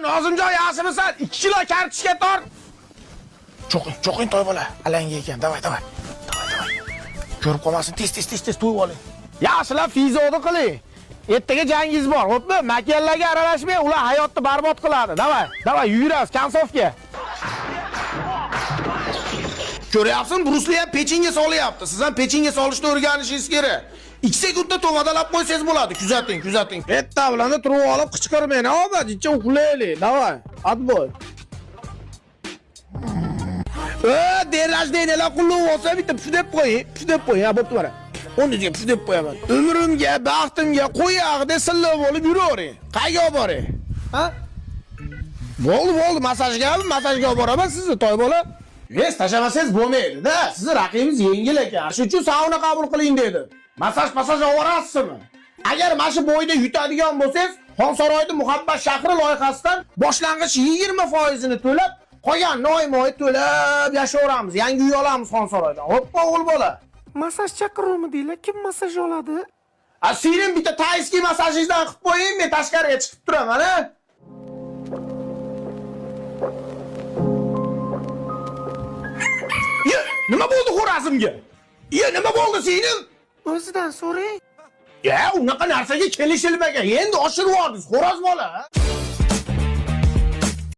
Nozimjon, yaxshimisan? 2 kilo kartoshka tor. Cho'qing to'y bola. Alanga ekan. Davay. Ko'rib qolmasin, tez to'yib oling. Yaxshilab fizodi qiling. Ertaga jangingiz bor, xo'pmi? Makallarga aralashmang, ular hayotni barbod qiladi. Davay, yuramiz konsovga. Ko'ryapsan, Brusli ham pechenga solyapti. Siz ham pechenga solishni o'rganishingiz kerak. 2 sekundda to'madalab qo'ysangiz bo'ladi. Kuzating. Bitta bilan turib olib qichqirmang, obadincha uxlaylik. Davay, отбой. Derajdenelar qulluq olsa bitta puf deb qo'y, ha, bo'pti mana. O'rniga puf deb qo'yaman. Umrimga, baxtimga qo'yag'ida silla bo'lib yuravering. Qayga olib boring? Ha? Bo'ldi, masajga olib boraman sizni to'y bola. Yes, tashlamasangiz bo'lmaydi-da. Sizni raqibingiz yengil ekan. Shuning uchun sauna qabul qiling dedi. Masaj olvorasizmi? Agar mana shu bo'yda yutadigan bo'lsangiz, Xonsaroyda Muhabbat shahri loyihasidan boshlang'ich 20% ni to'lab, qolgan noy to'lab yashayveramiz. Yangi uy olamiz Xonsaroyda. Hoppa, o'g'il bola. Masaj chaqiruvmi deylar? Kim masaj oladi? Sening bitta tayski masajingizdan qilib qo'ying, men tashqariga chiqib turaman, ha? Nima bo'ldi xo'razimga? Nima bo'ldi sening? O'zidan so'rang. Unaqa narsaga kelishilmagan. Endi oshirib yubordingiz, xo'raz bola.